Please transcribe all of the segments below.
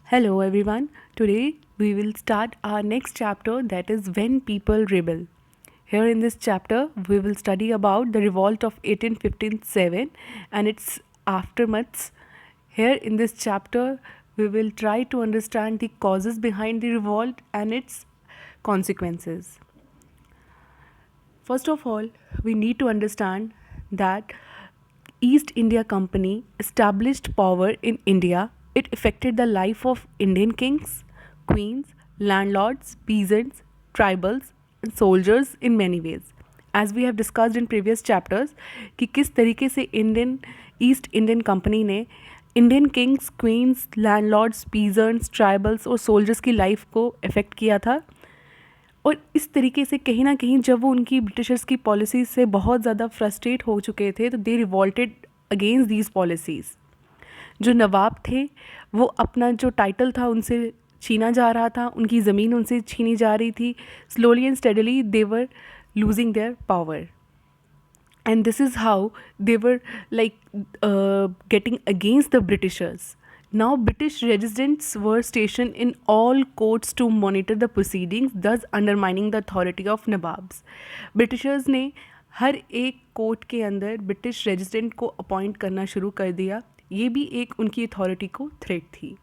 Hello everyone. Today we will start our next chapter, that is When People Rebel. Here in this chapter we will study about the revolt of 1857 and its aftermaths. Here in this chapter we will try to understand the causes behind the revolt and its consequences. First of all, we need to understand that East India Company established power in India. It affected the life of Indian kings, queens, landlords, peasants, tribals and soldiers in many ways. As we have discussed in previous chapters कि किस तरीके से Indian East Indian company ने Indian kings, queens, landlords, peasants, tribals और soldiers की life को affect किया था। और इस तरीके से कहीं ना कहीं जब वो उनकी ब्रिटिशर्स की पॉलिसीज़ से बहुत ज़्यादा फ्रस्ट्रेट हो चुके थे तो दे रिवॉल्टेड अगेंस्ट दीज पॉलिसीज़। जो नवाब थे वो अपना जो टाइटल था उनसे छीना जा रहा था, उनकी ज़मीन उनसे छीनी जा रही थी। Slowly and steadily they were losing their power and this is how they were getting against the Britishers. Now British residents were stationed in all courts to monitor the proceedings, thus undermining the authority of Nawabs. Britishers ने हर एक court के अंदर British resident को appoint करना शुरू कर दिया। ये भी एक उनकी अथॉरिटी को थ्रेट थी।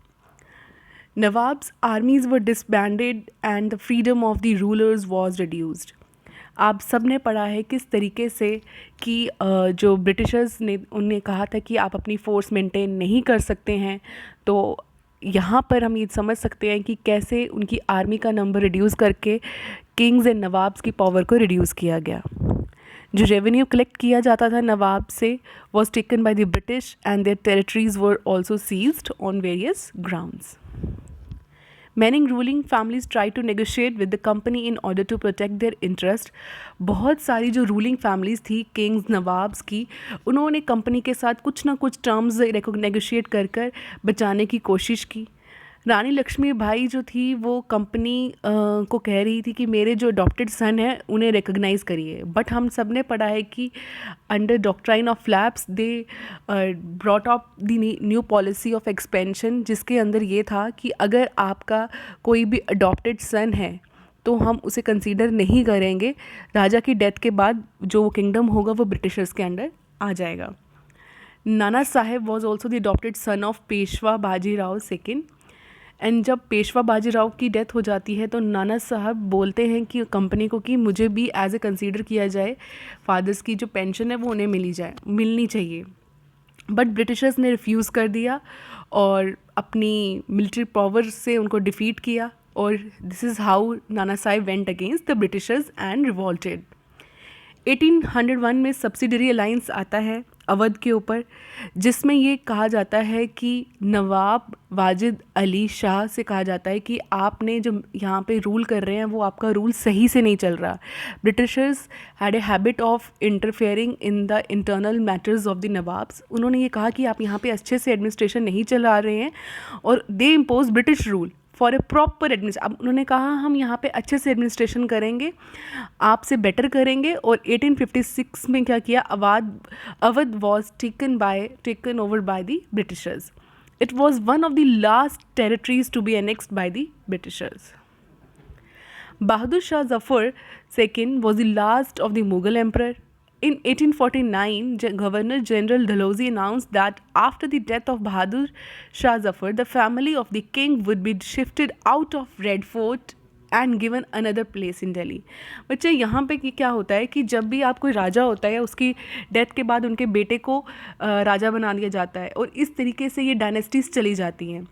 Nawabs आर्मीज were disbanded and the freedom of the rulers was reduced. आप सब ने पढ़ा है किस तरीके से कि जो ब्रिटिशर्स ने उन्हें कहा था कि आप अपनी फ़ोर्स मेंटेन नहीं कर सकते हैं। तो यहाँ पर हम ये समझ सकते हैं कि कैसे उनकी आर्मी का नंबर रिड्यूस करके किंग्स एंड नवाब्स की पावर को रिड्यूस किया गया। जो रेवेन्यू कलेक्ट किया जाता था नवाब से was taken by the British and their territories were also seized on various grounds. Many ruling families try to negotiate with the company in order to protect their interest. बहुत सारी जो ruling families थी Kings nawabs की, उन्होंने company के साथ कुछ ना कुछ टर्म्स नेगोशिएट कर कर बचाने की कोशिश की। रानी लक्ष्मीबाई जो थी वो कंपनी को कह रही थी कि मेरे जो अडॉप्टेड सन हैं उन्हें रिकॉग्नाइज़ करिए, बट हम सब ने पढ़ा है कि under doctrine of flaps they brought up the new policy of expansion, जिसके अंदर ये था कि अगर आपका कोई भी अडॉप्टेड सन है तो हम उसे कंसीडर नहीं करेंगे। राजा की डेथ के बाद जो किंगडम होगा वो ब्रिटिशर्स के अंडर आ जाएगा। Nana Saheb was also the adopted son of Peshwa Bajirao second. And जब पेशवा बाजीराव की डेथ हो जाती है तो नाना साहब बोलते हैं कि कंपनी को कि मुझे भी एज ए कंसीडर किया जाए, फादर्स की जो पेंशन है वो उन्हें मिलनी चाहिए। बट ब्रिटिशर्स ने रिफ्यूज़ कर दिया और अपनी मिलिट्री पावर से उनको डिफीट किया और this is how Nana Saheb went against the Britishers and revolted. 1801 में सब्सिडरी अलाइंस आता है अवध के ऊपर, जिसमें ये कहा जाता है कि नवाब वाजिद अली शाह से कहा जाता है कि आपने जो यहाँ पे रूल कर रहे हैं वो आपका रूल सही से नहीं चल रहा। Britishers had a habit of interfering in the internal matters of the nawabs. उन्होंने ये कहा कि आप यहाँ पे अच्छे से एडमिनिस्ट्रेशन नहीं चला रहे हैं और दे impose British rule for a proper administration. अब उन्होंने कहा हम यहाँ पे अच्छे से एडमिनिस्ट्रेशन करेंगे, आपसे बेटर करेंगे। और 1856 में क्या किया, Awadh was taken over by the Britishers. It was one of the last territories to be annexed by the Britishers. Bahadur Shah Zafar II was the last of the Mughal emperor. In 1849, Governor General Dalhousie announced that after the death of Bahadur Shah Zafar, the family of the king would be shifted out of Red Fort and given another place in Delhi. बच्चे यहाँ पे क्या होता है कि जब भी आप कोई राजा होता है उसकी डेथ के बाद उनके बेटे को राजा बना दिया जाता है और इस तरीके से ये डायनेस्टीज चली जाती हैं।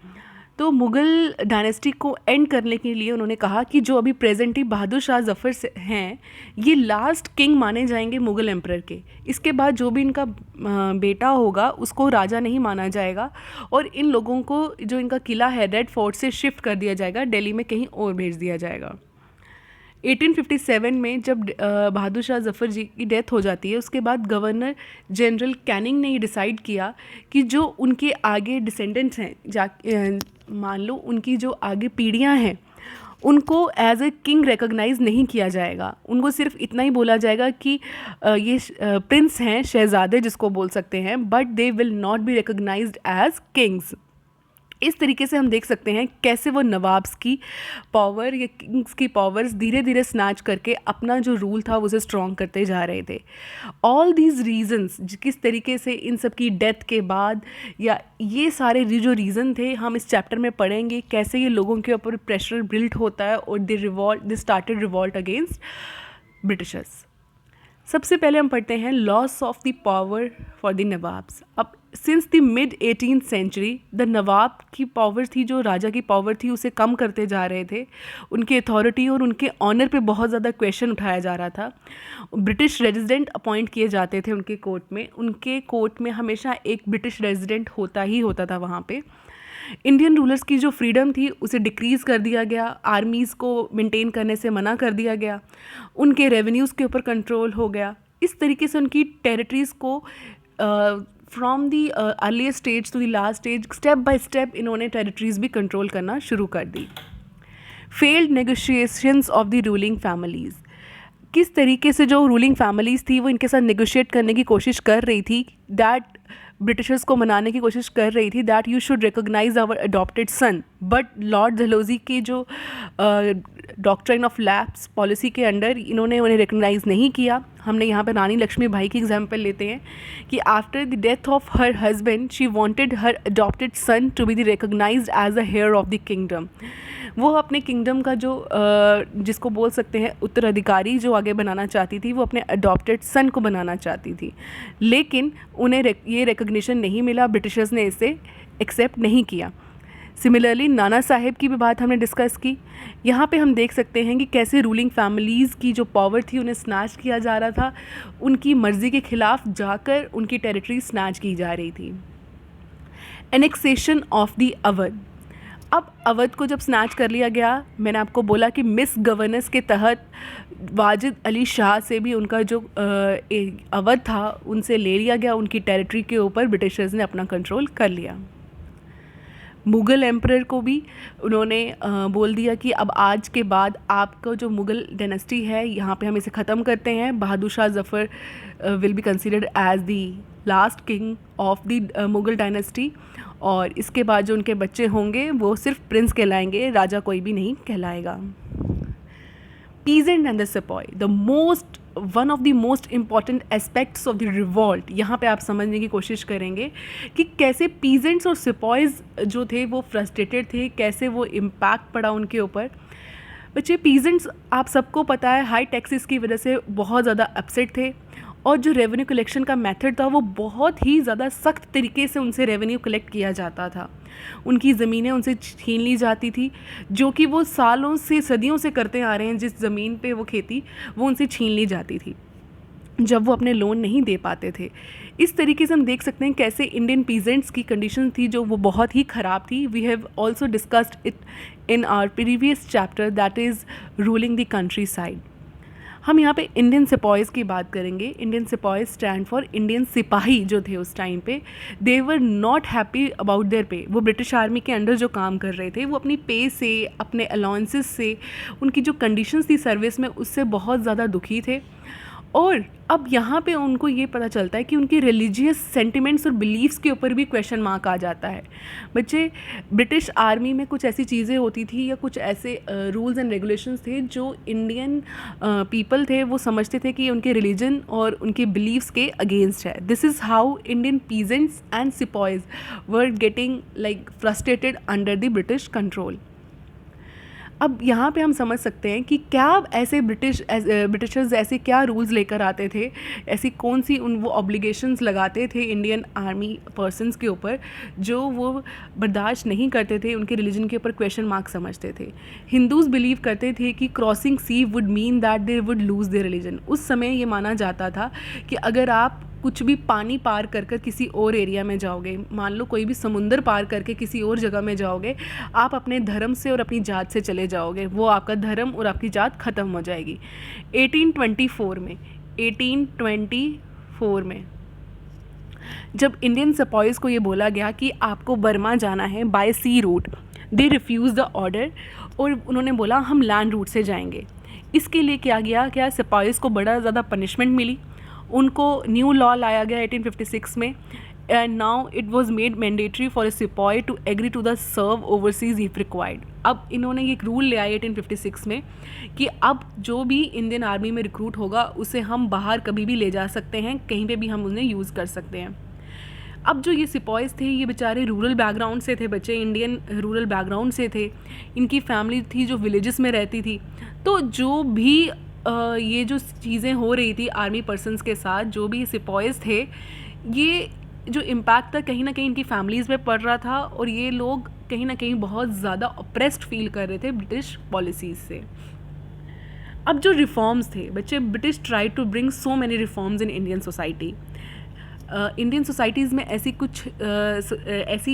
तो मुग़ल डायनेस्टी को एंड करने के लिए उन्होंने कहा कि जो अभी प्रेजेंटली बहादुर शाह ज़फ़र से हैं ये लास्ट किंग माने जाएंगे मुग़ल एम्परर के। इसके बाद जो भी इनका बेटा होगा उसको राजा नहीं माना जाएगा और इन लोगों को जो इनका किला है रेड फोर्ट से शिफ्ट कर दिया जाएगा, दिल्ली में कहीं और भेज दिया जाएगा। 1857 में जब बहादुर शाह ज़फ़र जी की डेथ हो जाती है उसके बाद गवर्नर जनरल कैनिंग ने ये डिसाइड किया कि जो उनके आगे डिसेंडेंट्स हैं, मान लो उनकी जो आगे पीढ़ियां हैं, उनको एज ए किंग रिकॉग्नाइज़ नहीं किया जाएगा। उनको सिर्फ इतना ही बोला जाएगा कि ये प्रिंस हैं, शहजादे जिसको बोल सकते हैं, but they will not be recognised as kings. इस तरीके से हम देख सकते हैं कैसे वो नवाब्स की पावर या किंग्स की पावर्स धीरे धीरे स्नैच करके अपना जो रूल था उसे स्ट्रॉन्ग करते जा रहे थे। ऑल दीज रीजंस, किस तरीके से इन सब की डेथ के बाद या ये सारे जो रीज़न थे हम इस चैप्टर में पढ़ेंगे, कैसे ये लोगों के ऊपर प्रेशर बिल्ड होता है और they started revolt against Britishers. सबसे पहले हम पढ़ते हैं loss of the power for the nawabs. अब since the mid 18th century the nawab की पावर थी, जो राजा की पावर थी, उसे कम करते जा रहे थे। उनकी अथॉरिटी और उनके ऑनर पे बहुत ज़्यादा क्वेश्चन उठाया जा रहा था। ब्रिटिश रेजिडेंट अपॉइंट किए जाते थे उनके कोर्ट में। उनके कोर्ट में हमेशा एक ब्रिटिश रेजिडेंट होता था वहाँ पे। इंडियन रूलर्स की जो फ्रीडम थी उसे डिक्रीज़ कर दिया गया, आर्मीज़ को मेंटेन करने से मना कर दिया गया, उनके रेवेन्यूज़ के ऊपर कंट्रोल हो गया। इस तरीके से उनकी टेरिटरीज़ को from the earliest stage to the last stage step by step इन्होंने टेरिटरीज़ भी कंट्रोल करना शुरू कर दी। Failed negotiations of the ruling families, किस तरीके से जो रूलिंग फैमिलीज़ थी वो इनके साथ नेगोशिएट करने की कोशिश कर रही थी, दैट ब्रिटिशर्स को मनाने की कोशिश कर रही थी that you should recognise our adopted son. But Lord Dalhousie की जो डॉक्ट्राइन ऑफ लैप्स पॉलिसी के अंडर इन्होंने उन्हें रिकॉग्नाइज नहीं किया। हमने यहाँ पर रानी लक्ष्मीबाई की एग्जाम्पल लेते हैं कि after the death of her husband she wanted her adopted son to be the recognised as a heir of the kingdom. वो अपने किंगडम का जो जिसको बोल सकते हैं उत्तराधिकारी जो आगे बनाना चाहती थी, वो अपने अडॉप्टेड सन को बनाना चाहती थी, लेकिन उन्हें ये रिकॉग्निशन नहीं मिला, ब्रिटिशर्स ने इसे एक्सेप्ट नहीं किया। सिमिलरली नाना साहेब की भी बात हमने डिस्कस की। यहाँ पे हम देख सकते हैं कि कैसे रूलिंग फैमिलीज़ की जो पावर थी उन्हें स्नैच किया जा रहा था, उनकी मर्ज़ी के ख़िलाफ़ जाकर उनकी टेरिटरी स्नैच की जा रही थी। एनेक्सेशन ऑफ द अवध, अब अवध को जब स्नैच कर लिया गया, मैंने आपको बोला कि मिस गवर्नेंस के तहत वाजिद अली शाह से भी उनका जो अवध था उनसे ले लिया गया, उनकी टेरिटरी के ऊपर ब्रिटिशर्स ने अपना कंट्रोल कर लिया। मुग़ल एम्परर को भी उन्होंने बोल दिया कि अब आज के बाद आपका जो मुग़ल डायनेस्टी है यहाँ पे हम इसे ख़त्म करते हैं। Bahadur Shah Zafar will be considered as the last king of the Mughal dynasty, और इसके बाद जो उनके बच्चे होंगे वो सिर्फ प्रिंस कहलाएंगे, राजा कोई भी नहीं कहलाएगा। पीजेंट एंड द सिपाही, one of the most important aspects of the revolt. यहाँ पे आप समझने की कोशिश करेंगे कि कैसे पीजेंट्स और सिपाहीज जो थे वो फ्रस्ट्रेटेड थे, कैसे वो इम्पैक्ट पड़ा उनके ऊपर। बच्चे, पीजेंट्स आप सबको पता है हाई टैक्सेस की वजह से बहुत ज़्यादा अपसेट थे, और जो रेवेन्यू कलेक्शन का मेथड था वो बहुत ही ज़्यादा सख्त तरीके से उनसे रेवेन्यू कलेक्ट किया जाता था। उनकी ज़मीनें उनसे छीन ली जाती थी, जो कि वो सालों से सदियों से करते आ रहे हैं। जिस ज़मीन पे वो खेती वो उनसे छीन ली जाती थी जब वो अपने लोन नहीं दे पाते थे। इस तरीके से हम देख सकते हैं कैसे इंडियन पीजेंट्स की कंडीशन थी जो वो बहुत ही ख़राब थी। We have also discussed it in our previous chapter, that is ruling the countryside. हम यहाँ पे इंडियन सिपाहीज़ की बात करेंगे। इंडियन सिपाही स्टैंड फॉर इंडियन सिपाही जो थे उस टाइम पे, they were not happy about their pay. वो ब्रिटिश आर्मी के अंडर जो काम कर रहे थे वो अपनी पे से, अपने अलाउंसेस से, उनकी जो कंडीशंस थी सर्विस में, उससे बहुत ज़्यादा दुखी थे। और अब यहाँ पे उनको ये पता चलता है कि उनकी रिलीजियस सेंटिमेंट्स और बिलीव्स के ऊपर भी क्वेश्चन मार्क आ जाता है। बच्चे, ब्रिटिश आर्मी में कुछ ऐसी चीज़ें होती थी या कुछ ऐसे रूल्स एंड रेगुलेशंस थे जो इंडियन पीपल थे वो समझते थे कि उनके रिलीजन और उनके बिलीव्स के अगेंस्ट है। This is how Indian peasants and sipahis were getting like frustrated under the British control. अब यहाँ पे हम समझ सकते हैं कि क्या ऐसे ब्रिटिशर्स ऐसे क्या रूल्स लेकर आते थे, ऐसी कौन सी वो ऑब्लिगेशंस लगाते थे इंडियन आर्मी पर्सन्स के ऊपर जो वो बर्दाश्त नहीं करते थे, उनके रिलीजन के ऊपर क्वेश्चन मार्क समझते थे। हिंदूज़ बिलीव करते थे कि crossing sea would mean that they would lose their religion. उस समय ये माना जाता था कि अगर आप कुछ भी पानी पार कर कर किसी और एरिया में जाओगे, मान लो कोई भी समुंदर पार करके किसी और जगह में जाओगे, आप अपने धर्म से और अपनी जात से चले जाओगे, वो आपका धर्म और आपकी जात ख़त्म हो जाएगी। 1824 में जब इंडियन सिपाहीज़ को ये बोला गया कि आपको बर्मा जाना है by sea route, they refuse the order और उन्होंने बोला हम लैंड रूट से जाएंगे। इसके लिए क्या सिपाहीज़ को बड़ा ज़्यादा पनिशमेंट मिली। उनको न्यू लॉ लाया गया 1856 में, and now it was made mandatory for a sipahi to agree to the serve overseas if required. अब इन्होंने ये एक रूल ले आया 1856 में कि अब जो भी इंडियन आर्मी में रिक्रूट होगा उसे हम बाहर कभी भी ले जा सकते हैं, कहीं पे भी हम उन्हें यूज़ कर सकते हैं। अब जो ये सिपाहीज थे ये बेचारे रूरल बैकग्राउंड से थे, बच्चे इंडियन रूरल बैकग्राउंड से थे, इनकी फैमिली थी जो विलेजेस में रहती थी। तो जो भी ये जो चीज़ें हो रही थी आर्मी पर्सनस के साथ, जो भी सिपाहीज थे, ये जो इम्पैक्ट था कहीं ना कहीं इनकी फैमिलीज़ में पड़ रहा था और ये लोग कहीं ना कहीं बहुत ज़्यादा ऑप्रेस्ड फील कर रहे थे ब्रिटिश पॉलिसीज़ से। अब जो रिफॉर्म्स थे बच्चे, British try to bring so many reforms in Indian society. Indian societies में ऐसी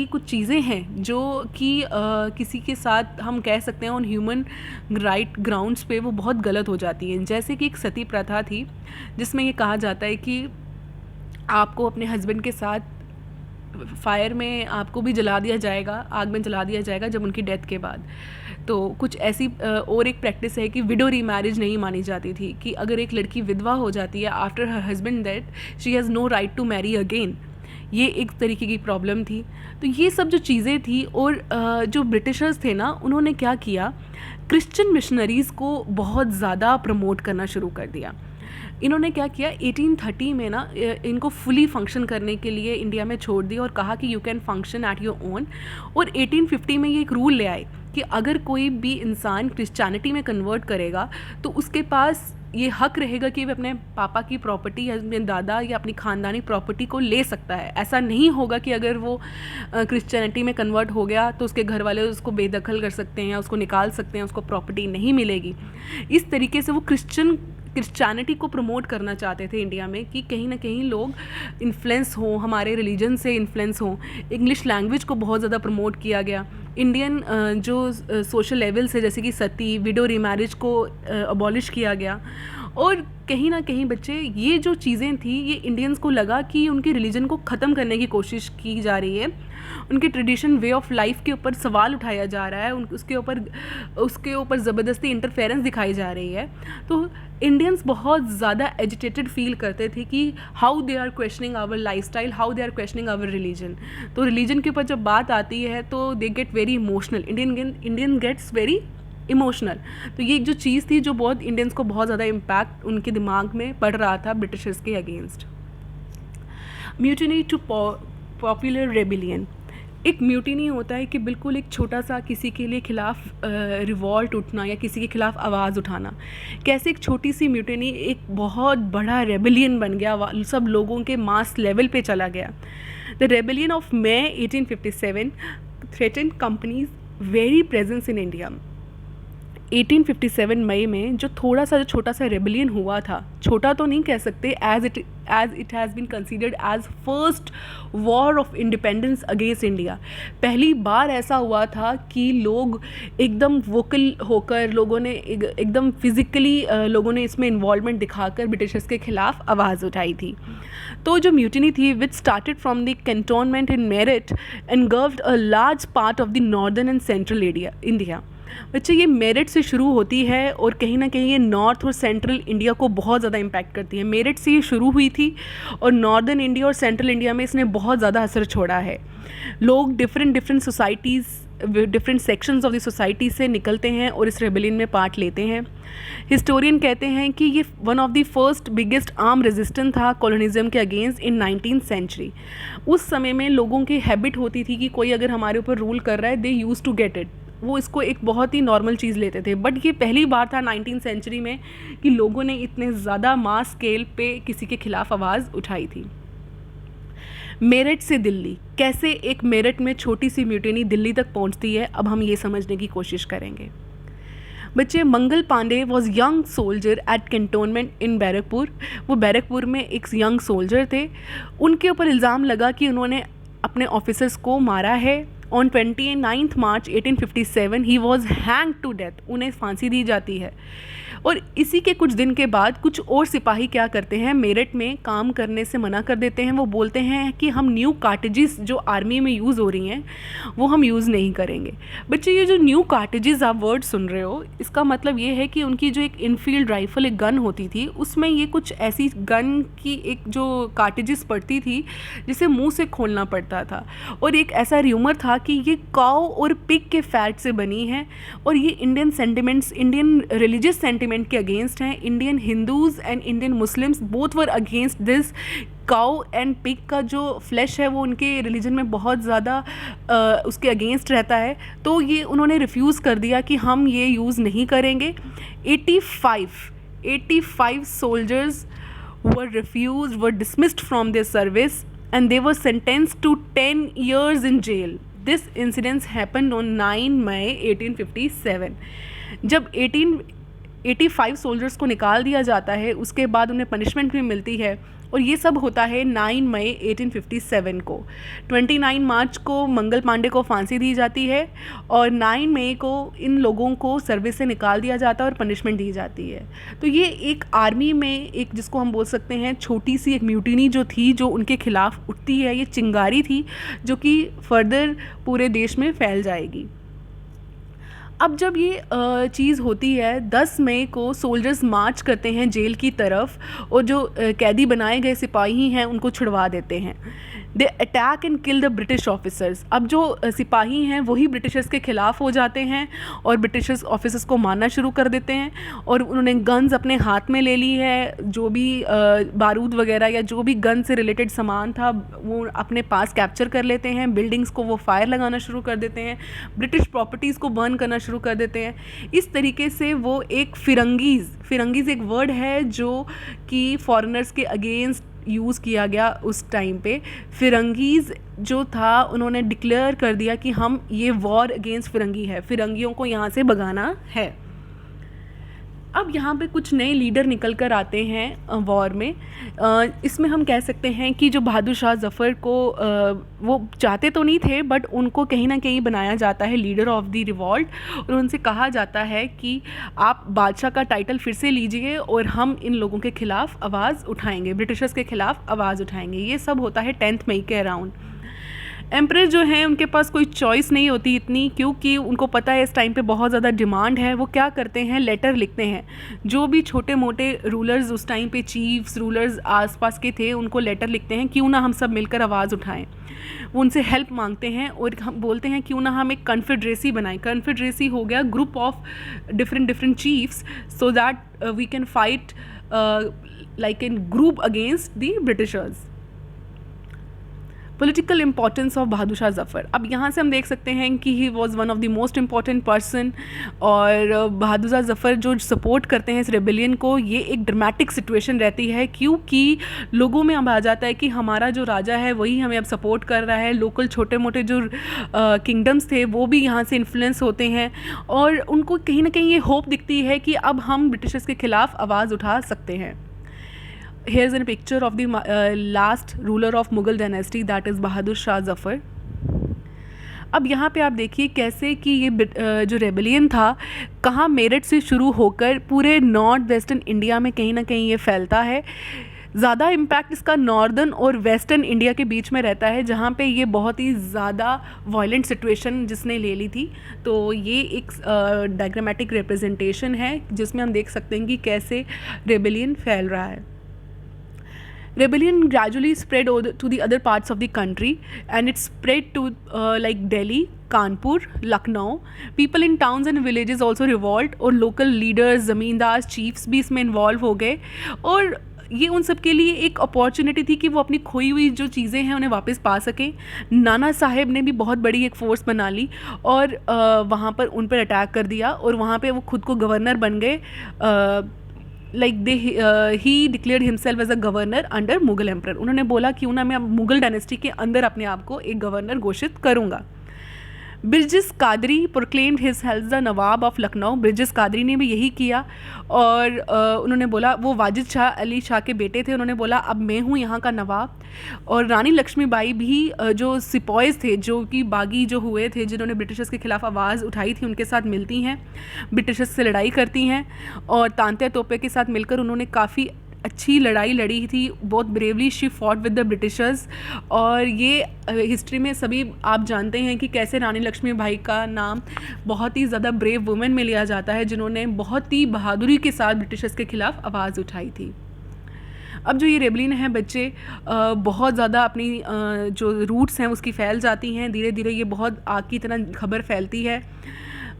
कुछ चीज़ें हैं जो कि किसी के साथ हम कह सकते हैं ऑन ह्यूमन राइट ग्राउंड्स पे वो बहुत गलत हो जाती हैं। जैसे कि एक सती प्रथा थी जिसमें ये कहा जाता है कि आपको अपने हस्बैंड के साथ फायर में आपको भी जला दिया जाएगा, आग में जला दिया जाएगा जब उनकी डेथ के बाद। तो कुछ ऐसी और एक प्रैक्टिस है कि विडो रीमैरिज नहीं मानी जाती थी, कि अगर एक लड़की विधवा हो जाती है after her husband death she has no right to marry again. ये एक तरीके की प्रॉब्लम थी। तो ये सब जो चीज़ें थी, और जो ब्रिटिशर्स थे ना, उन्होंने क्या किया, क्रिश्चियन मिशनरीज़ को बहुत ज़्यादा प्रमोट करना शुरू कर दिया। इन्होंने क्या किया, 1830 में ना इनको फुली फंक्शन करने के लिए इंडिया में छोड़ दिया और कहा कि you can function at your own. और 1850 में ये एक रूल ले आए कि अगर कोई भी इंसान क्रिश्चियनिटी में कन्वर्ट करेगा तो उसके पास ये हक रहेगा कि वह अपने पापा की प्रॉपर्टी या अपने दादा या अपनी ख़ानदानी प्रॉपर्टी को ले सकता है। ऐसा नहीं होगा कि अगर वो क्रिश्चियनिटी में कन्वर्ट हो गया तो उसके घर वाले उसको बेदखल कर सकते हैं या उसको निकाल सकते हैं, उसको प्रॉपर्टी नहीं मिलेगी। इस तरीके से वो क्रिश्चियनिटी को प्रमोट करना चाहते थे इंडिया में, कि कहीं ना कहीं लोग इन्फ्लुएंस हों, हमारे रिलीजन से इन्फ्लुएंस हों। इंग्लिश लैंग्वेज को बहुत ज़्यादा प्रमोट किया गया। इंडियन जो सोशल लेवल से, जैसे कि सती, विडो रीमैरिज को अबॉलिश किया गया। और कहीं ना कहीं बच्चे, ये जो चीज़ें थी ये इंडियंस को लगा कि उनके रिलीजन को ख़त्म करने की कोशिश की जा रही है, उनके ट्रेडिशन वे ऑफ लाइफ के ऊपर सवाल उठाया जा रहा है, उसके ऊपर ज़बरदस्ती इंटरफेरेंस दिखाई जा रही है। तो इंडियंस बहुत ज़्यादा एजिटेटेड फील करते थे कि how they are questioning our lifestyle, how they are questioning our religion. तो रिलीजन के ऊपर जब बात आती है तो they get very emotional, Indian gets very emotional. तो ये एक जो चीज़ थी जो बहुत इंडियंस को बहुत ज़्यादा इम्पैक्ट उनके दिमाग में पड़ रहा था ब्रिटिशर्स के against. Mutiny to popular rebellion. एक म्यूटिनी होता है कि बिल्कुल एक छोटा सा किसी के लिए खिलाफ रिवॉल्ट उठना या किसी के खिलाफ आवाज़ उठाना। कैसे एक छोटी सी म्यूटिनी एक बहुत बड़ा रेबिलियन बन गया, सब लोगों के मास लेवल पे चला गया। The rebellion of May 1857 threaten companies very presence in India. 1857 मई में जो छोटा सा रेबिलियन हुआ था, छोटा तो नहीं कह सकते, as it has been considered as first war of independence against India. पहली बार ऐसा हुआ था कि लोग एकदम वोकल होकर, लोगों ने एकदम फिज़िकली लोगों ने इसमें इन्वॉल्वमेंट दिखाकर ब्रिटिशर्स के खिलाफ आवाज़ उठाई थी। तो जो म्यूटिनी थी which started from the cantonment in Meerut engulfed a large part of the northern and central India. बच्चे, ये मेरठ से शुरू होती है और कहीं ना कहीं ये नॉर्थ और सेंट्रल इंडिया को बहुत ज़्यादा इम्पैक्ट करती है। मेरठ से ये शुरू हुई थी और नॉर्दर्न इंडिया और सेंट्रल इंडिया में इसने बहुत ज़्यादा असर छोड़ा है। लोग different societies, different sections of the society से निकलते हैं और इस रेबेलियन में पार्ट लेते हैं। हिस्टोरियन कहते हैं कि ये one of the first biggest arm resistance था कॉलोनिज्म के अगेंस्ट इन 19th सेंचुरी। उस समय में लोगों की हैबिट होती थी कि कोई अगर हमारे ऊपर रूल कर रहा है, दे यूज़ टू गेट इट, वो इसको एक बहुत ही नॉर्मल चीज़ लेते थे। बट ये पहली बार था 19th सेंचुरी में कि लोगों ने इतने ज़्यादा मास स्केल पे किसी के खिलाफ आवाज़ उठाई थी। मेरठ से दिल्ली, कैसे एक मेरठ में छोटी सी म्यूटिनी दिल्ली तक पहुंचती है, अब हम ये समझने की कोशिश करेंगे। बच्चे, Mangal Pandey was young soldier at cantonment in Barrackpore. वो बैरकपुर में एक यंग सोल्जर थे। उनके ऊपर इल्ज़ाम लगा कि उन्होंने अपने ऑफिसर्स को मारा है। On 29 March 1857 he was hang to death, उन्हें फांसी दी जाती है। और इसी के कुछ दिन के बाद कुछ और सिपाही क्या करते हैं, मेरठ में काम करने से मना कर देते हैं। वो बोलते हैं कि हम न्यू कार्टेजेस जो आर्मी में यूज़ हो रही हैं वो हम यूज़ नहीं करेंगे। बच्चे ये जो न्यू कार्टेजेस आप वर्ड सुन रहे हो, इसका मतलब ये है कि उनकी जो एक इनफील्ड राइफल एक गन होती थी, उसमें ये कुछ ऐसी गन की एक जो कार्टेजेस पड़ती थी जिसे मुंह से खोलना पड़ता था। और एक ऐसा र्यूमर था कि ये काऊ और पिग के फैट से बनी है और ये Indian sentiments, Indian religious sentiment के अगेंस्ट हैं। Indian Hindus and Indian Muslims both were against this. Cow and pig का जो फ्लैश है वो उनके रिलीजन में बहुत ज़्यादा उसके अगेंस्ट रहता है, तो ये उन्होंने रिफ्यूज़ कर दिया कि हम ये यूज़ नहीं करेंगे। 85 soldiers were dismissed from their service and they were sentenced to 10 years in jail. This incident happened on 9 May 1857. जब 85 सोल्जर्स को निकाल दिया जाता है, उसके बाद उन्हें पनिशमेंट भी मिलती है और ये सब होता है 9 मई 1857 को। 29 मार्च को मंगल पांडे को फांसी दी जाती है और 9 मई को इन लोगों को सर्विस से निकाल दिया जाता है और पनिशमेंट दी जाती है। तो ये एक आर्मी में एक जिसको हम बोल सकते हैं छोटी सी एक म्यूटिनी जो थी, जो उनके खिलाफ उठती है, ये चिंगारी थी जो कि फर्दर पूरे देश में फैल जाएगी। अब जब ये चीज़ होती है, 10 मई को सोल्जर्स मार्च करते हैं जेल की तरफ और जो कैदी बनाए गए सिपाही हैं उनको छुड़वा देते हैं। They attack and kill the British officers. अब जो सिपाही हैं वही ब्रिटिशर्स के ख़िलाफ़ हो जाते हैं और ब्रिटिशर्स ऑफिसर्स को मारना शुरू कर देते हैं और उन्होंने गन्स अपने हाथ में ले ली है, जो भी बारूद वगैरह या जो भी गन से रिलेटेड सामान था वो अपने पास कैप्चर कर लेते हैं। बिल्डिंग्स को वो फायर लगाना शुरू कर देते हैं, ब्रिटिश प्रॉपर्टीज़ को बर्न करना शुरू कर देते हैं। इस तरीके से वो एक फिरंगीज़ एक वर्ड है जो कि फॉरेनर्स के अगेंस्ट यूज़ किया गया उस टाइम पे। फिरंगीज़ जो था उन्होंने डिक्लेयर कर दिया कि हम ये वॉर अगेंस्ट फिरंगी है, फिरंगियों को यहाँ से भगाना है। अब यहाँ पे कुछ नए लीडर निकल कर आते हैं वॉर में। इसमें हम कह सकते हैं कि जो बहादुर शाह ज़फ़र को वो चाहते तो नहीं थे, बट उनको कहीं ना कहीं बनाया जाता है लीडर ऑफ द रिवॉल्ट और उनसे कहा जाता है कि आप बादशाह का टाइटल फिर से लीजिए और हम इन लोगों के ख़िलाफ़ आवाज़ उठाएंगे, ब्रिटिशर्स के ख़िलाफ़ आवाज़ उठाएंगे। ये सब होता है 10 मई के अराउंड। एम्परर जो हैं उनके पास कोई चॉइस नहीं होती इतनी, क्योंकि उनको पता है इस टाइम पे बहुत ज़्यादा डिमांड है। वो क्या करते हैं, लेटर लिखते हैं। जो भी छोटे मोटे रूलर्स उस टाइम पे, चीफ्स रूलर्स आसपास के थे, उनको लेटर लिखते हैं क्यों ना हम सब मिलकर आवाज़ उठाएं। वो उनसे हेल्प मांगते हैं और हम बोलते हैं क्यों ना हम एक कन्फेडरेसी बनाएं। कन्फेडरेसी हो गया group of different chiefs, so that we can fight like in group against the Britishers. Political importance of Bahadur Shah Zafar. अब यहाँ से हम देख सकते हैं कि he was one of the most important person और बहादुर शाह ज़फ़र जो सपोर्ट करते हैं इस रेबेलियन को, ये एक ड्रामेटिक सिचुएशन रहती है क्योंकि लोगों में अब आ जाता है कि हमारा जो राजा है वही हमें अब सपोर्ट कर रहा है। लोकल छोटे मोटे जो किंगडम्स थे वो भी यहाँ से इन्फ्लुएंस होते हैं और उनको कहीं ना कहीं ये होप दिखती है कि अब हम ब्रिटिशर्स के ख़िलाफ़ आवाज़ उठा सकते हैं। Here's a picture of the last ruler of Mughal dynasty, that is बहादुर शाह ज़फ़र। अब यहाँ पे आप देखिए कैसे कि ये जो रेबेलियन था कहाँ मेरठ से शुरू होकर पूरे नॉर्थ वेस्टर्न इंडिया में कहीं ना कहीं ये फैलता है। ज़्यादा इम्पैक्ट इसका नॉर्दर्न और वेस्टर्न इंडिया के बीच में रहता है, जहाँ पे ये बहुत ही ज़्यादा वायलेंट सिचुएशन जिसने ले ली थी। तो ये एक डायग्रामेटिक रिप्रेजेंटेशन है जिसमें हम देख सकते हैं कि कैसे रेबेलियन फैल रहा है। Rebellion gradually spread to the other parts of the country and it spread to like Delhi, Kanpur, Lucknow. People in towns and villages also revolt और local leaders, ज़मींदार, chiefs भी इसमें involve हो गए और ये उन सब के लिए एक अपॉर्चुनिटी थी कि वो अपनी खोई हुई जो चीज़ें हैं उन्हें वापस पा सकें। नाना साहेब ने भी बहुत बड़ी एक फ़ोर्स बना ली और वहाँ पर उन पर अटैक कर दिया और वहाँ पे वो खुद को गवर्नर बन गए। He declared himself as a governor under Mughal emperor. उन्होंने बोला क्यों ना मैं अब मुगल डायनेस्टी के अंदर अपने आप को एक गवर्नर घोषित करूँगा। Bridges Qadri proclaimed his health the Nawab of Lucknow. Bridges Qadri ने भी यही किया और उन्होंने बोला, वो वाजिद शाह अली शाह के बेटे थे, उन्होंने बोला अब मैं हूँ यहाँ का नवाब। और रानी लक्ष्मीबाई भी जो सिपाहीज थे, जो कि बागी जो हुए थे, जिन्होंने ब्रिटिशर्स के खिलाफ आवाज़ उठाई थी, उनके साथ मिलती हैं, ब्रिटिशर्स से लड़ाई करती हैं और तांत्या तोपे के साथ मिलकर उन्होंने काफ़ी अच्छी लड़ाई लड़ी थी। बहुत bravely she fought with the Britishers. और ये हिस्ट्री में सभी आप जानते हैं कि कैसे रानी लक्ष्मीबाई का नाम बहुत ही ज़्यादा ब्रेव वुमेन में लिया जाता है, जिन्होंने बहुत ही बहादुरी के साथ ब्रिटिशर्स के खिलाफ आवाज़ उठाई थी। अब जो ये रेबलिन है बच्चे, बहुत ज़्यादा अपनी जो रूट्स हैं उसकी फैल जाती हैं, धीरे धीरे ये बहुत आग की तरह खबर फैलती है।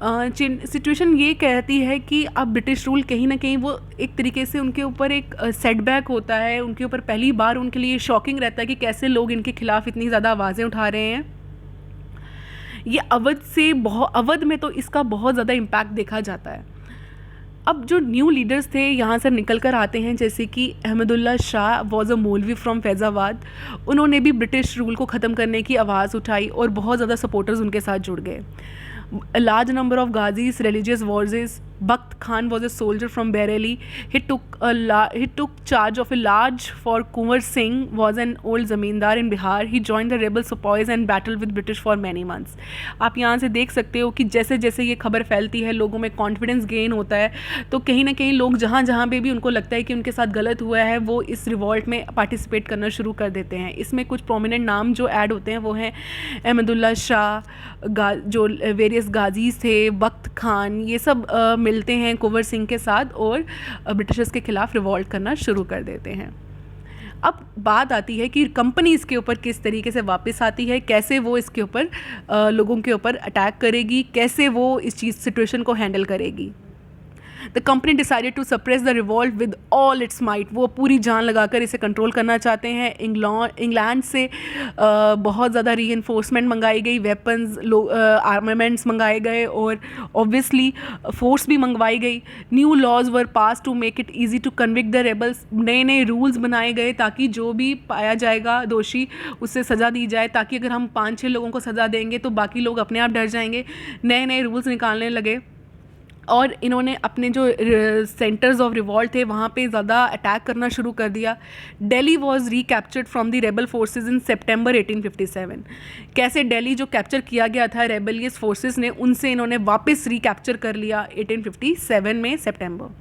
सिचुएशन ये कहती है कि अब ब्रिटिश रूल कहीं ना कहीं वो एक तरीके से उनके ऊपर एक सेटबैक होता है, उनके ऊपर पहली बार उनके लिए शॉकिंग रहता है कि कैसे लोग इनके खिलाफ इतनी ज़्यादा आवाज़ें उठा रहे हैं। ये अवध में तो इसका बहुत ज़्यादा इम्पैक्ट देखा जाता है। अब जो न्यू लीडर्स थे यहाँ से निकल कर आते हैं, जैसे कि अहमदुल्ला शाह वॉज अ मौलवी फ्रॉम फैज़ाबाद। उन्होंने भी ब्रिटिश रूल को ख़त्म करने की आवाज़ उठाई और बहुत ज़्यादा सपोर्टर्स उनके साथ जुड़ गए। A large number of Ghazis, religious voices. Bakht Khan was a soldier from Bareilly. He took charge of a large fort. Kunwar Singh was an old zamindar in Bihar. He joined the rebel sepoys and battled with British for many months. आप यहाँ से देख सकते हो कि जैसे जैसे ये खबर फैलती है, लोगों में कॉन्फिडेंस गेन होता है, तो कहीं ना कहीं लोग जहाँ जहाँ पे भी उनको लगता है कि उनके साथ गलत हुआ है, वो इस रिवॉल्ट में पार्टिसिपेट करना शुरू कर देते हैं। इसमें कुछ प्रोमिनेंट नाम जो ऐड होते हैं वो हैं अहमदुल्ला शाह, जो वेरियस गाजीज थे, बख्त खान, ये सब मिलते हैं कुंवर सिंह के साथ और ब्रिटिशर्स के खिलाफ रिवॉल्ट करना शुरू कर देते हैं। अब बात आती है कि कंपनी इसके ऊपर किस तरीके से वापस आती है, कैसे वो इसके ऊपर लोगों के ऊपर अटैक करेगी, कैसे वो इस चीज़ सिचुएशन को हैंडल करेगी। The company decided to suppress the revolt with all its might. वो पूरी जान लगाकर इसे कंट्रोल करना चाहते हैं। इंग्लैंड से बहुत ज़्यादा रीइंफोर्समेंट मंगाई गई, वेपन्स, आर्मामेंट्स मंगाए गए और ऑब्वियसली फोर्स भी मंगवाई गई। New laws were passed to make it easy to convict the rebels. नए नए रूल्स बनाए गए ताकि जो भी पाया जाएगा दोषी उससे सज़ा दी जाए, ताकि अगर हम 5-6 लोगों को सज़ा देंगे तो बाकी लोग अपने आप डर जाएंगे। नए नए रूल्स निकालने लगे और इन्होंने अपने जो सेंटर्स ऑफ रिवॉल्ट थे वहाँ पे ज़्यादा अटैक करना शुरू कर दिया। Delhi was recaptured from the rebel forces in September 1857। कैसे दिल्ली जो कैप्चर किया गया था रेबलियस फोर्सेस ने, उनसे इन्होंने वापस रिकैप्चर कर लिया 1857 में सितंबर।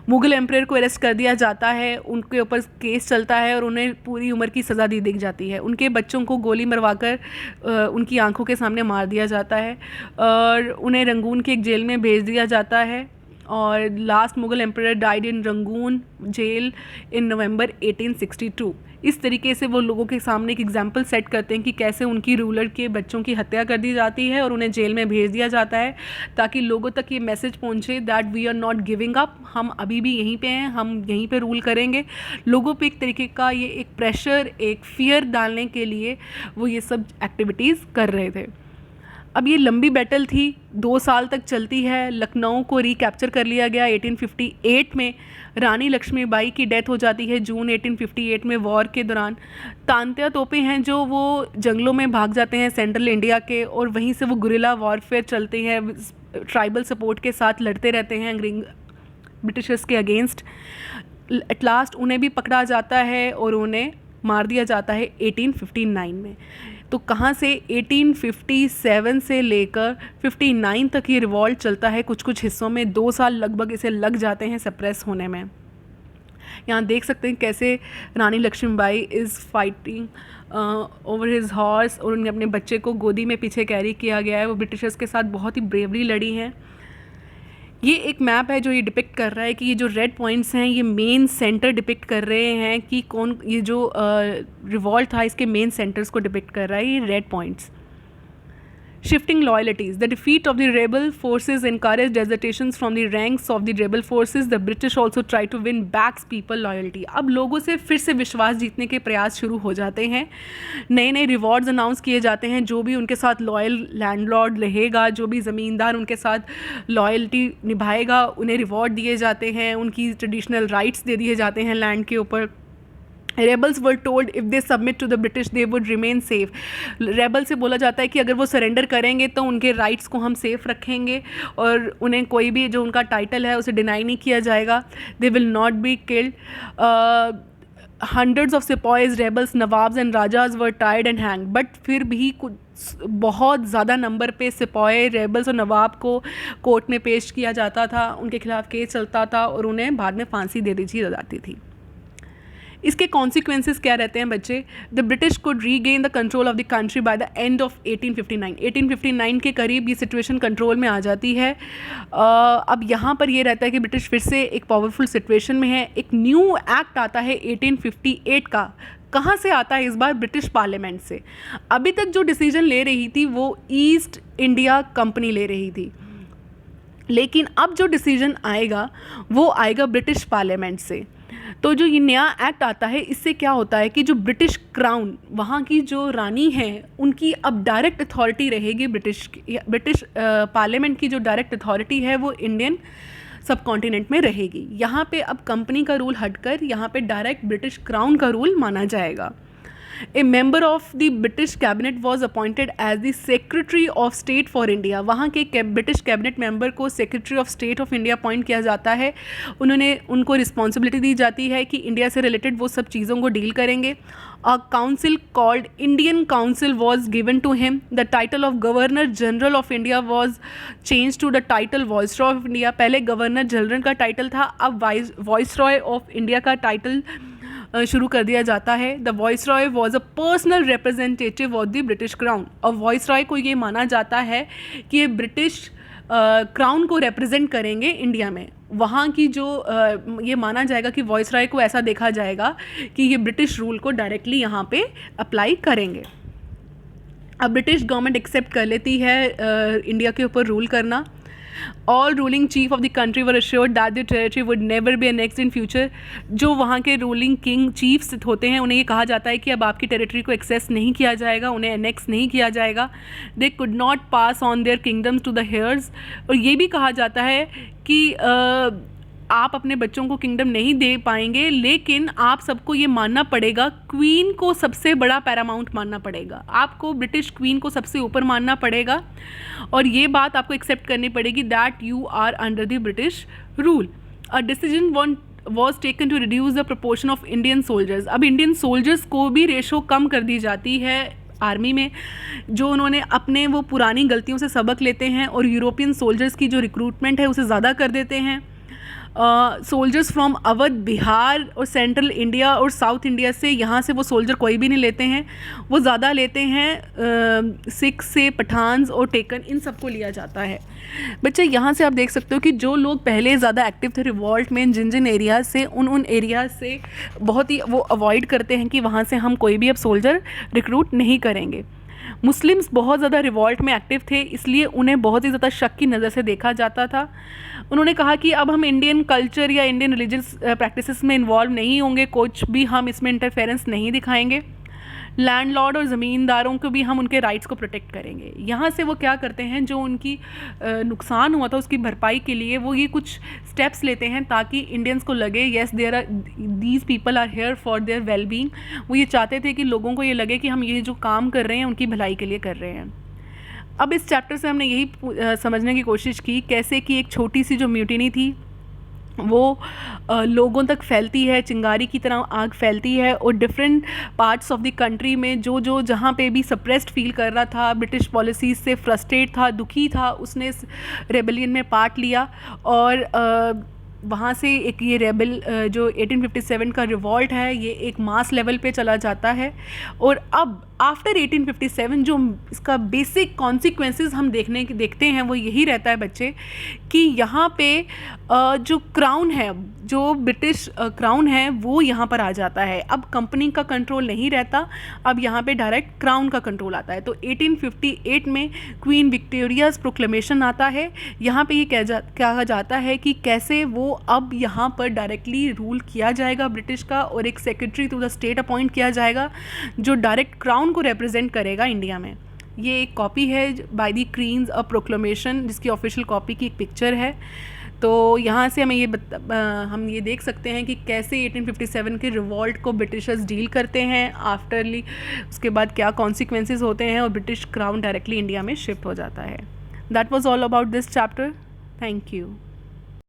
मुग़ल एम्परर को अरेस्ट कर दिया जाता है, उनके ऊपर केस चलता है और उन्हें पूरी उम्र की सज़ा दी जाती है। उनके बच्चों को गोली मरवाकर उनकी आंखों के सामने मार दिया जाता है और उन्हें रंगून की एक जेल में भेज दिया जाता है। और last Mughal emperor died in Rangoon jail in November 1862। इस तरीके से वो लोगों के सामने एक एग्जाम्पल सेट करते हैं कि कैसे उनकी रूलर के बच्चों की हत्या कर दी जाती है और उन्हें जेल में भेज दिया जाता है, ताकि लोगों तक ये मैसेज पहुंचे that we are not giving up, हम अभी भी यहीं पे हैं, हम यहीं पे रूल करेंगे। लोगों पे एक तरीके का ये एक प्रेशर, एक फियर डालने के लिए वो ये सब एक्टिविटीज़ कर रहे थे। अब ये लंबी बैटल थी, 2 साल तक चलती है। लखनऊ को रिकैप्चर कर लिया गया 1858 में। रानी लक्ष्मीबाई की डेथ हो जाती है जून 1858 में वॉर के दौरान। तांत्या तोपे हैं जो वो जंगलों में भाग जाते हैं सेंट्रल इंडिया के, और वहीं से वो गुरिल्ला वॉरफेयर चलते हैं, ट्राइबल सपोर्ट के साथ लड़ते रहते हैं ब्रिटिशर्स के अगेंस्ट। एट लास्ट उन्हें भी पकड़ा जाता है और उन्हें मार दिया जाता है 1859 में। तो कहाँ से 1857 से लेकर 59 तक ये रिवॉल्ट चलता है कुछ कुछ हिस्सों में। 2 साल लगभग इसे लग जाते हैं सप्रेस होने में। यहाँ देख सकते हैं कैसे Rani Lakshmibai is fighting over his horse, और उन्हें अपने बच्चे को गोदी में पीछे कैरी किया गया है। वो ब्रिटिशर्स के साथ बहुत ही ब्रेवली लड़ी हैं। ये एक मैप है जो ये डिपिक्ट कर रहा है कि ये जो रेड पॉइंट्स हैं ये मेन सेंटर डिपिक्ट कर रहे हैं कि कौन, ये जो रिवॉल्ट था इसके मेन सेंटर्स को डिपिक्ट कर रहा है ये red points. Shifting loyalties. The defeat of the rebel forces encouraged desertions from the ranks of the rebel forces. The British also tried to win back people loyalty. अब लोगों से फिर से विश्वास जीतने के प्रयास शुरू हो जाते हैं। नए नए रिवॉर्ड्स अनाउंस किए जाते हैं। जो भी उनके साथ लॉयल लैंडलॉर्ड रहेगा, जो भी ज़मींदार उनके साथ लॉयल्टी निभाएगा, उन्हें रिवॉर्ड दिए जाते हैं, उनकी ट्रेडिशनल राइट्स दे दिए जाते हैं लैंड के ऊपर। Rebels were told if they submit to the British they would remain safe. Rebel से बोला जाता है कि अगर वो सरेंडर करेंगे तो उनके राइट्स को हम सेफ रखेंगे और उन्हें कोई भी जो उनका टाइटल है उसे डिनाई नहीं किया जाएगा। They will not be killed. Hundreds of sipahis, rebels, nawabs and rajas were tied and hang. But फिर भी कुछ बहुत ज़्यादा नंबर पे सिपाही, रेबल्स और नवाब को कोर्ट में पेश किया जाता था, उनके खिलाफ केस चलता था और उन्हें बाद में फांसी दे दी जाती थी। इसके कॉन्सिक्वेंसेस क्या रहते हैं बच्चे? The British could regain the control of the country by the end of 1859। 1859 के करीब ये सिचुएशन कंट्रोल में आ जाती है। अब यहाँ पर ये रहता है कि ब्रिटिश फिर से एक पावरफुल सिचुएशन में है। एक न्यू एक्ट आता है 1858 का। कहाँ से आता है इस बार? ब्रिटिश पार्लियामेंट से। अभी तक जो डिसीजन ले रही थी वो ईस्ट इंडिया कंपनी ले रही थी, लेकिन अब जो डिसीजन आएगा वो आएगा ब्रिटिश पार्लियामेंट से। तो जो ये नया एक्ट आता है, इससे क्या होता है कि जो ब्रिटिश क्राउन, वहाँ की जो रानी है, उनकी अब डायरेक्ट अथॉरिटी रहेगी। ब्रिटिश पार्लियामेंट की जो डायरेक्ट अथॉरिटी है वो इंडियन सब कॉन्टिनेंट में रहेगी। यहाँ पे अब कंपनी का रूल हटकर यहाँ पे डायरेक्ट ब्रिटिश क्राउन का रूल माना जाएगा। A member of the British cabinet was appointed as the secretary of state for India. वहाँ के ब्रिटिश कैबिनेट मेंबर को secretary of state of India appoint किया जाता है। उनको रिस्पॉन्सिबिलिटी दी जाती है कि इंडिया से रिलेटेड वो सब चीज़ों को डील करेंगे। A council called Indian Council was given to him. The title of Governor General of India was changed to the title Viceroy of India. पहले गवर्नर जनरल का टाइटल था, अब वाइसरॉय ऑफ इंडिया का title शुरू कर दिया जाता है। The viceroy was a personal representative of the British crown. और वॉइसरॉय को ये माना जाता है कि ये ब्रिटिश क्राउन को रिप्रेजेंट करेंगे इंडिया में। वहाँ की जो ये माना जाएगा कि वॉइसरॉय को ऐसा देखा जाएगा कि ये ब्रिटिश रूल को डायरेक्टली यहाँ पे अप्लाई करेंगे। अब ब्रिटिश गवर्नमेंट एक्सेप्ट कर लेती है इंडिया के ऊपर रूल करना। All ruling chief of the country were assured that the territory would never be annexed in future. जो वहाँ के रूलिंग किंग चीफ्स होते हैं उन्हें ये कहा जाता है कि अब आपकी टेरिटरी को एक्सेस नहीं किया जाएगा, उन्हें अनेक्स नहीं किया जाएगा। They could not pass on their kingdoms to the heirs. और ये भी कहा जाता है कि आप अपने बच्चों को किंगडम नहीं दे पाएंगे, लेकिन आप सबको ये मानना पड़ेगा, क्वीन को सबसे बड़ा पैरामाउंट मानना पड़ेगा, आपको ब्रिटिश क्वीन को सबसे ऊपर मानना पड़ेगा। और ये बात आपको एक्सेप्ट करनी पड़ेगी that you are under the British rule. A decision was taken to reduce the proportion of Indian soldiers. अब इंडियन सोल्जर्स को भी रेशो कम कर दी जाती है आर्मी में, जो उन्होंने अपने वो पुरानी गलतियों से सबक लेते हैं और यूरोपियन सोल्जर्स की जो रिक्रूटमेंट है उसे ज़्यादा कर देते हैं। सोल्जर्स फ्रॉम अवध, बिहार और सेंट्रल इंडिया और साउथ इंडिया से, यहाँ से वो सोल्जर कोई भी नहीं लेते हैं, वो ज़्यादा लेते हैं सिख से, पठान्स और टेकन, इन सबको लिया जाता है। बच्चे यहाँ से आप देख सकते हो कि जो लोग पहले ज़्यादा एक्टिव थे रिवॉल्ट में, जिन जिन एरियाज़ से, उन एरियाज़ से बहुत ही वो अवॉइड करते हैं कि वहाँ से हम कोई भी अब सोल्जर रिक्रूट नहीं करेंगे। मुस्लिम्स बहुत ज़्यादा रिवॉल्ट में एक्टिव थे, इसलिए उन्हें बहुत ही ज़्यादा शक की नज़र से देखा जाता था। उन्होंने कहा कि अब हम इंडियन कल्चर या इंडियन रिलीजियस प्रैक्टिसेस में इन्वॉल्व नहीं होंगे, कुछ भी हम इसमें इंटरफेरेंस नहीं दिखाएंगे। लैंडलॉर्ड और ज़मींदारों को भी हम उनके राइट्स को प्रोटेक्ट करेंगे। यहाँ से वो क्या करते हैं, जो उनकी नुकसान हुआ था उसकी भरपाई के लिए वो ये कुछ स्टेप्स लेते हैं ताकि इंडियंस को लगे yes there are these people are here for their well being. वो ये चाहते थे कि लोगों को ये लगे कि हम ये जो काम कर रहे हैं उनकी भलाई के लिए कर रहे हैं। अब इस चैप्टर से हमने यही समझने की कोशिश की कैसे कि एक छोटी सी जो म्यूटिनी थी वो लोगों तक फैलती है, चिंगारी की तरह आग फैलती है और different parts of the country में जो जहाँ पे भी सप्रेस्ड फील कर रहा था, ब्रिटिश पॉलिसीज़ से फ्रस्ट्रेट था, दुखी था, उसने इस रेबेलियन में पार्ट लिया। और वहाँ से एक ये रेबल जो 1857 का रिवॉल्ट है ये एक मास लेवल पे चला जाता है। और अब आफ्टर 1857 जो इसका बेसिक कॉन्सिक्वेंसेस हम देखते हैं वो यही रहता है बच्चे कि यहाँ पे जो क्राउन है, जो ब्रिटिश क्राउन है वो यहाँ पर आ जाता है। अब कंपनी का कंट्रोल नहीं रहता, अब यहाँ पे डायरेक्ट क्राउन का कंट्रोल आता है। तो 1858 में क्वीन विक्टोरियाज़ प्रोक्लेमेशन आता है। यहाँ पे ये कहा जाता है कि कैसे वो अब यहाँ पर डायरेक्टली रूल किया जाएगा ब्रिटिश का, और एक secretary to the state appoint किया जाएगा जो डायरेक्ट क्राउन को रिप्रेजेंट करेगा इंडिया में। ये एक कॉपी है by the queen's a proclamation, जिसकी ऑफिशियल कॉपी की एक पिक्चर है। तो यहाँ से हमें हम ये देख सकते हैं कि कैसे 1857 के रिवॉल्ट को ब्रिटिशर्स डील करते हैं आफ्टरली, उसके बाद क्या कॉन्सिक्वेंसेस होते हैं और ब्रिटिश क्राउन डायरेक्टली इंडिया में शिफ्ट हो जाता है. That was all about this chapter. Thank you.